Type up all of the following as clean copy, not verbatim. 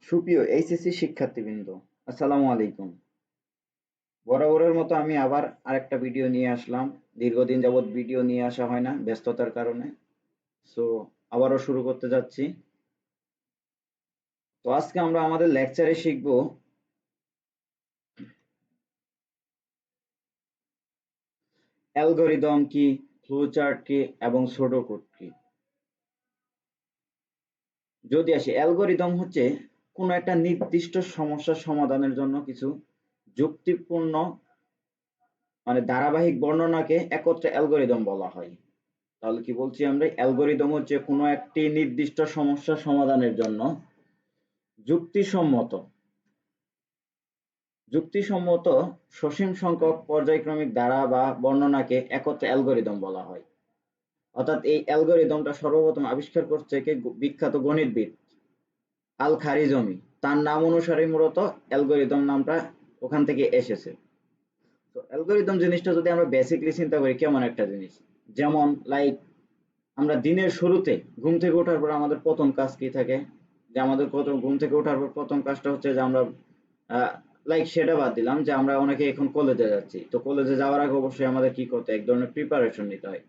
সুপ্রিয় এইচএসসি শিক্ষার্থীবৃন্দ, আসসালামু আলাইকুম। বরাবরের মতো আমি আবার আরেকটা ভিডিও নিয়ে আসলাম। দীর্ঘদিন যাবৎ ভিডিও নিয়ে আসা হয় না ব্যস্ততার কারণে। সো আবারও শুরু করতে যাচ্ছি। তো আজকে আমরা আমাদের লেকচারে শিখব অ্যালগরিদম কি, ফ্লোচার্ট কি এবং সুডোকোড কি। যদি আসি, অ্যালগরিদম হচ্ছে কোনো একটা নির্দিষ্ট সমস্যার সমাধানের জন্য কিছু যুক্তিপূর্ণ ধারাবাহিক বর্ণনাকে একত্রে অ্যালগরিদম বলা হয়। তাহলে কি বলছি আমরা? অ্যালগরিদম হচ্ছে কোনো একটি নির্দিষ্ট সমস্যা সমাধানের জন্য যুক্তিসম্মত যুক্তিসম্মত সসীম সংখ্যক পর্যায়ক্রমিক ধারা বা বর্ণনাকে একত্রে অ্যালগরিদম বলা হয়। অর্থাৎ এই অ্যালগরিদমটা সর্বপ্রথম আবিষ্কার করছে কে? বিখ্যাত গণিতবিদ আল খারিজমি। তার নাম অনুসারেই মূলত অ্যালগরিদম নামটা ওখান থেকে এসেছে। তো অ্যালগরিদম জিনিসটা যদি আমরা বেসিকলি চিন্তা করি, কেমন একটা জিনিস, যেমন লাইক আমরা দিনের শুরুতে ঘুম থেকে ওঠার পর আমাদের প্রথম কাজ কি থাকে? যে আমাদের ঘুম থেকে ওঠার পর প্রথম কাজটা হচ্ছে যে আমরা লাইক সেটা বাদ দিলাম যে আমরা অনেকে এখন কলেজে যাচ্ছি। তো কলেজে যাওয়ার আগে অবশ্যই আমাদের কি করতে হয়? এক ধরনের প্রিপারেশন নিতে হয়।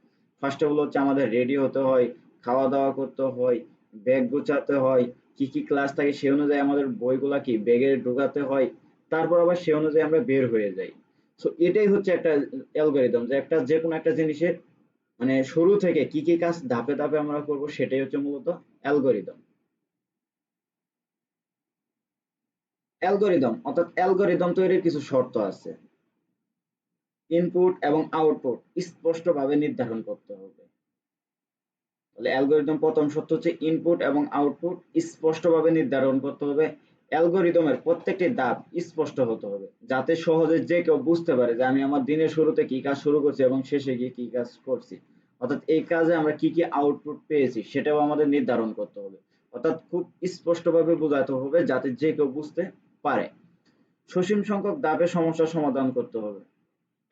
ফার্স্ট অফ অল হচ্ছে আমাদের রেডি হতে হয়, খাওয়া দাওয়া করতে হয়, ব্যাগ গুছাতে হয়, কি কি ক্লাস থাকে সে অনুযায়ী আমাদের বইগুলা কি ব্যাগে ঢোকাতে হয়, তারপর আবার সে অনুযায়ী আমরা বের হয়ে যাই। সো এটাই হচ্ছে একটা অ্যালগরিদম, যে একটা যে কোনো একটা জিনিসের শুরু থেকে কি কি কাজ ধাপে ধাপে আমরা করব, সেটাই হচ্ছে মূলত অ্যালগরিদম। অ্যালগরিদম অর্থাৎ অ্যালগরিদম তৈরির কিছু শর্ত আছে। ইনপুট এবং আউটপুট স্পষ্টভাবে নির্ধারণ করতে হবে। তাহলে অ্যালগরিদম প্রথম শর্ত হচ্ছে ইনপুট এবং আউটপুট স্পষ্টভাবে নির্ধারণ করতে হবে। অ্যালগরিদমের প্রত্যেকটি ধাপ স্পষ্ট হতে হবে, যাতে সহজে যে কেউ বুঝতে পারে যে আমি আমার দিনের শুরুতে কি কাজ শুরু করছি এবং শেষে গিয়ে কি কাজ করছি। অর্থাৎ এই কাজে আমরা কি কি আউটপুট পেয়েছি সেটাও আমাদের নির্ধারণ করতে হবে। অর্থাৎ খুব স্পষ্টভাবে বোঝাতে হবে যাতে যে কেউ বুঝতে পারে। সসীম সংখ্যক ধাপে সমস্যার সমাধান করতে হবে।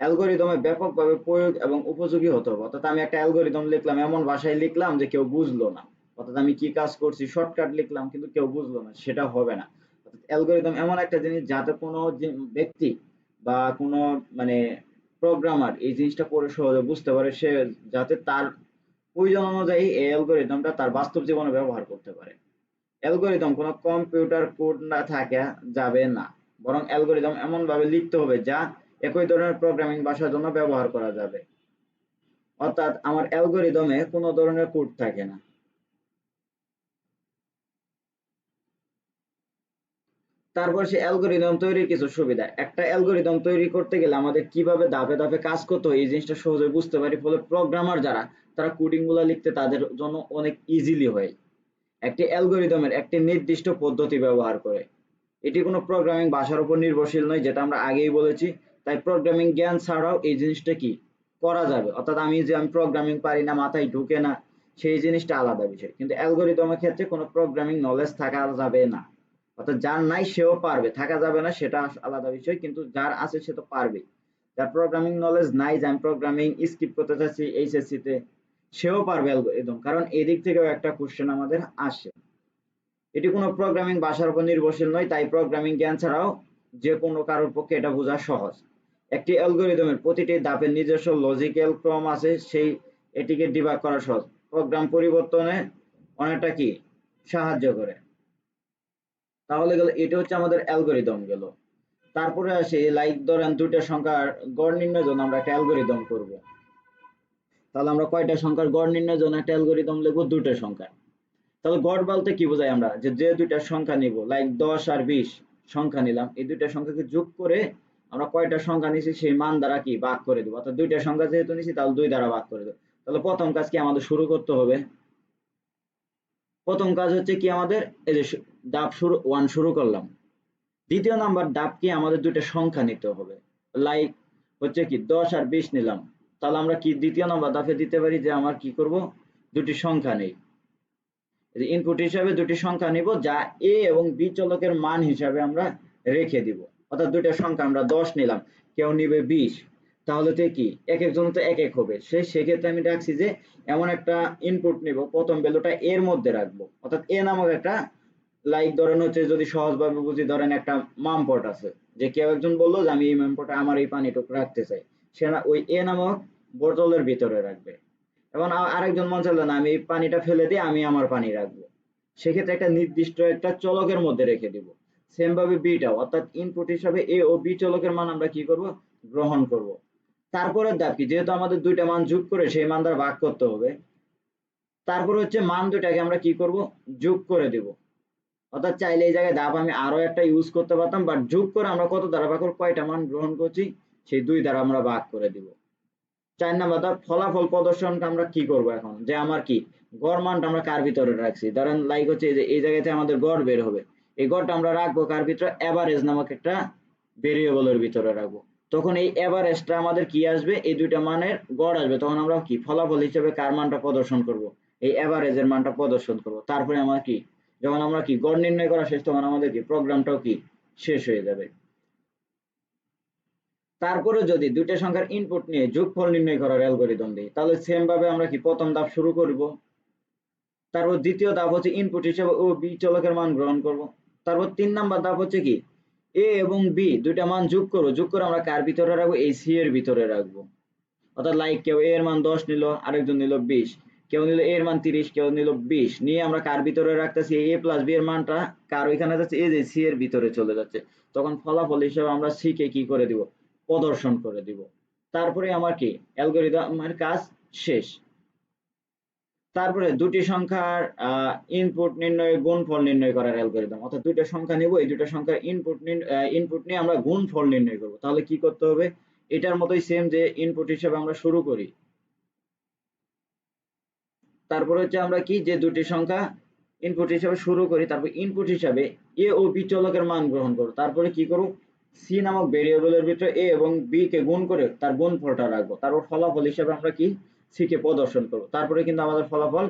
অ্যালগরিদমে ব্যাপকভাবে প্রয়োগ এবং উপযোগী হতে হবে। অর্থাৎ আমি একটা অ্যালগরিদম লিখলাম, এমন ভাষায় লিখলাম যে কেউ বুঝলো না। অর্থাৎ আমি কি কাজ করছি শর্টকাট লিখলাম কিন্তু কেউ বুঝলো না, সেটা হবে না। অর্থাৎ অ্যালগরিদম এমন একটা জিনিস যাতে কোনো ব্যক্তি বা কোনো মানে প্রোগ্রামার এই জিনিসটা পড়ে সহজে বুঝতে পারে, সে যাতে তার প্রয়োজন অনুযায়ী এই অ্যালগরিদমটা তার বাস্তব জীবনে ব্যবহার করতে পারে। অ্যালগরিদম কোনো কম্পিউটার কোড না থাকা যাবে না, বরং অ্যালগরিদম এমনভাবে লিখতে হবে যা একই ধরনের প্রোগ্রামিং ভাষার জন্য ব্যবহার করা যাবে। অর্থাৎ আমার অ্যালগরিদমে কোনো ধরনের কোড থাকে না। তারপর সে অ্যালগরিদম তৈরির কিছু সুবিধা। একটা অ্যালগরিদম তৈরি করতে গেলে আমাদের কিভাবে ধাপে ধাপে কাজ করতে হয় এই জিনিসটা সহজে বুঝতে পারি, ফলে প্রোগ্রামার যারা তারা কোডিং গুলা লিখতে তাদের জন্য অনেক ইজিলি হয়। একটি অ্যালগরিদমের একটি নির্দিষ্ট পদ্ধতি ব্যবহার করে। এটি কোনো প্রোগ্রামিং ভাষার উপর নির্ভরশীল নয়, যেটা আমরা আগেই বলেছি। তাই প্রোগ্রামিং জ্ঞান ছাড়াও এই জিনিসটা কি করা যাবে। অর্থাৎ আমি প্রোগ্রামিং পারি না, মাথায় ঢুকে না, সেই জিনিসটা আলাদা বিষয়। কিন্তু অ্যালগরিদমের ক্ষেত্রে কোনো প্রোগ্রামিং নলেজ থাকা যাবে না। অর্থাৎ যার নাই সেও পারবে, থাকা যাবে না সেটা আলাদা বিষয়, কিন্তু যার আছে সে তো পারবে। যার প্রোগ্রামিং নলেজ নাই, যে আমি প্রোগ্রামিং স্কিপ করতে চাচ্ছি এইচএসসি তে, সেও পারবে অ্যালগরিদম, কারণ এদিক থেকেও একটা কোশ্চেন আমাদের আসে। এটি কোনো প্রোগ্রামিং ভাষার উপর নির্ভরশীল নয়, তাই প্রোগ্রামিং জ্ঞান ছাড়াও যে কোনো কারোর পক্ষে এটা বোঝা সহজ। একটি অ্যালগরিদমের প্রতিটি ধাপের নিজস্ব লজিক্যাল ক্রম আছে, সেই এটিকে ডিবাগ করা সহজ। প্রোগ্রাম পরিবর্তনে অনেকটা কি সাহায্য করে। তাহলে গেল এটা হচ্ছে আমাদের অ্যালগরিদম গেল। তারপরে আসি, লাইক ধরেন দুইটা সংখ্যার গড় নির্ণয়ের জন্য আমরা একটা অ্যালগরিদম করব। তাহলে আমরা কয়টা সংখ্যার গড় নির্ণয়ের জন্য একটা অ্যালগরিদম লিখবো? দুটো সংখ্যা। তাহলে গড় বলতে কি বোঝাই আমরা? যে যে দুইটা সংখ্যা নিব, লাইক 10 আর 20 সংখ্যা নিলাম, এই দুইটা সংখ্যাকে যোগ করে আমরা কয়টা সংখ্যা নিছি সেই মান দ্বারা কি ভাগ করে দেবো। অর্থাৎ দুইটা সংখ্যা যেহেতু নিছি তাহলে 2 দ্বারা ভাগ করে দেবো। তাহলে প্রথম কাজ কি আমাদের শুরু করতে হবে? প্রথম কাজ হচ্ছে কি আমাদের, এই যে ধাপ শুরু 1 শুরু করলাম। দ্বিতীয় নাম্বার ধাপ কি আমাদের দুইটা সংখ্যা নিতে হবে। লাইক হচ্ছে কি 10 আর 20 নিলাম। তাহলে আমরা কি দ্বিতীয় নাম্বার ধাপে দিতে পারি যে আমার কি করব, দুটি সংখ্যা নেই। ইনপুট হিসাবে দুটি সংখ্যা নিব, যা এ এবং বি চলকের মান হিসাবে আমরা রেখে দিব। অর্থাৎ দুইটা সংখ্যা আমরা 10 নিলাম, কেউ নিবে 20। তাহলে তো কি এক একজন তো এক এক হবে, সেক্ষেত্রে আমি রাখছি যে এমন একটা ইনপুট নিব, প্রথম ভ্যালুটা এর মধ্যে রাখবো। অর্থাৎ এ নামক একটা লাইক ধরেন হচ্ছে যদি সহজভাবে বুঝি, ধরেন একটা মামপট আছে, যে কেউ একজন বললো যে আমি এই মামপটে আমার এই পানিটুকু রাখতে চাই, সে না ওই এ নামক বোতলের ভিতরে রাখবে। এবং আরেকজন মন চাইলো না আমি এই পানিটা ফেলে দিয়ে আমি আমার পানি রাখবো, সেক্ষেত্রে একটা নির্দিষ্ট একটা চলকের মধ্যে রেখে দিব। সেম ভাবে বিটাও, অর্থাৎ ইনপুট হিসাবে এ ও বি চলকের মান আমরা কি করব, গ্রহণ করব। তারপরের ধাপ কি, যেহেতু আমাদের দুইটা মান যোগ করে সেই মান দ্বারা ভাগ করতে হবে, তারপর হচ্ছে মান দুটাকে আমরা কি করব, যোগ করে দেব। অর্থাৎ চাইলে এই জায়গায় ধাপ আমি আরো একটা ইউজ করতে পারতাম, বাট যোগ করে আমরা কত দ্বারা ভাগ করব, কয়টা মান গ্রহণ করছি সেই 2 দ্বারা আমরা ভাগ করে দিব। 4 নাম্বার ধাপ, ফলাফল প্রদর্শনটা আমরা কি করব এখন, যে আমার কি গড় মানটা আমরা কার ভিতরে রাখছি, ধরেন লাইক হচ্ছে যে এই জায়গাতে আমাদের গড় বের হবে, এই গড়টা আমরা রাখবো কার ভিতরে, এভারেজ নামক একটা ভেরিয়েবলের ভিতরে রাখবো। তখন এই এভারেজটা আমাদের কি আসবে, এই দুইটা মানের গড় আসবে, তখন আমরা কি ফলাফল হিসেবে কার মানটা প্রদর্শন করব, এই এভারেজের মানটা প্রদর্শন করব। তারপরে আমরা কি, যখন আমরা কি গড় নির্ণয় করা শেষ, তখন আমাদের কি প্রোগ্রামটাও কি শেষ হয়ে যাবে। তারপরে যদি দুইটা সংখ্যার ইনপুট নিয়ে যোগফল নির্ণয় করার অ্যালগরিদম দিই, তাহলে সেম ভাবে আমরা কি প্রথম ধাপ শুরু করব। তারপর দ্বিতীয় ধাপ হচ্ছে ইনপুট হিসেবে ও বি চলকের মান গ্রহণ করব। তারপর 3 নাম্বার ধাপ হচ্ছে কি, এ এবং বি দুইটা মান যোগ করব, যোগ করে আমরা কার ভিতরে রাখবো, এই সি এর ভিতরে রাখবো। অর্থাৎ লাইক কেউ এ এর মান 10 নিল, আরেকজন নিল 20, কেউ নিল এ এর মান 30, কেউ নিল 20, নিয়ে আমরা কার ভিতরে রাখতেছি, এ প্লাস বি এর মানটা কার ওইখানে যাচ্ছে, এই যে সি এর ভিতরে চলে যাচ্ছে। তখন ফলাফল হিসেবে আমরা সি কে কি করে দিব, প্রদর্শন করে দিব। তারপরে আমার কি অ্যালগরিদমের কাজ শেষ। তারপরে দুটি সংখ্যার ইনপুট নির্ণয় গুণফল নির্ণয় করার অ্যালগরিদম, অর্থাৎ দুইটা সংখ্যা নিব, এই দুইটা সংখ্যার ইনপুট নিয়ে আমরা গুণফল নির্ণয় করব। তাহলে কি করতে হবে, এটার মতোই সেম, যে ইনপুট হিসেবে আমরা শুরু করি, তারপর হচ্ছে আমরা কি, যে দুটি সংখ্যা ইনপুট হিসেবে শুরু করি, তারপর ইনপুট হিসাবে এ ও বি চলকের মান গ্রহণ করব। তারপরে কি করব, সি নামক ভেরিয়েবলের ভিতরে এ এবং বি কে গুণ করে তার গুণফলটা রাখবো। তারপর ফলাফল হিসেবে আমরা কি সি কে প্রদর্শন করব। তারপরে কিন্তু আমাদের ফলাফল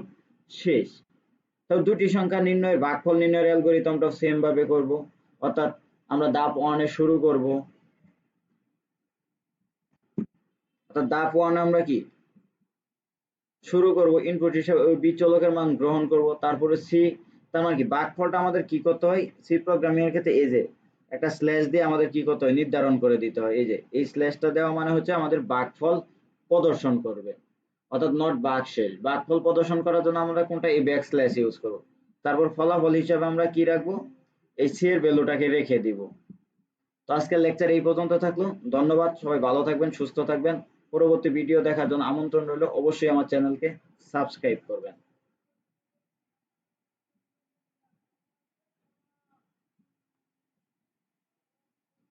শেষ। তবে দুটি সংখ্যা নির্ণয়ের ভাগফল নির্ণয়ের অ্যালগরিদমটাও সেম ভাবে করব। অর্থাৎ আমরা ধাপ 1 এ শুরু করব। অর্থাৎ ধাপ 1 আমরা কি শুরু করব, ইনপুট হিসেবে ওই বি চলকের মান গ্রহণ করব। তারপরে সি, তার মানে কি ভাগফলটা আমাদের কি করতে হয়, সি প্রোগ্রামিং এর ক্ষেত্রে এই যে একটা স্ল্যাশ দিয়ে আমাদের কি করতে হয়, নির্ধারণ করে দিতে হয়। এই যে এই স্ল্যাশটা দেওয়া মানে হচ্ছে আমাদের ভাগফল প্রদর্শন করবে, অর্থাৎ নট ভাগশেষ। ভাগফল প্রদর্শন করার জন্য আমরা কোনটা, এই ব্যাক স্ল্যাশ ইউজ করব। তারপর ফলাফল হিসেবে আমরা কি রাখবো, এই সি এর ভ্যালুটাকে রেখে দিব। তো আজকের লেকচার এই পর্যন্ত থাকলো। ধন্যবাদ, সবাই ভালো থাকবেন, সুস্থ থাকবেন। পরবর্তী ভিডিও দেখার জন্য আমন্ত্রণ রইল, অবশ্যই আমার চ্যানেলকে সাবস্ক্রাইব করবেন।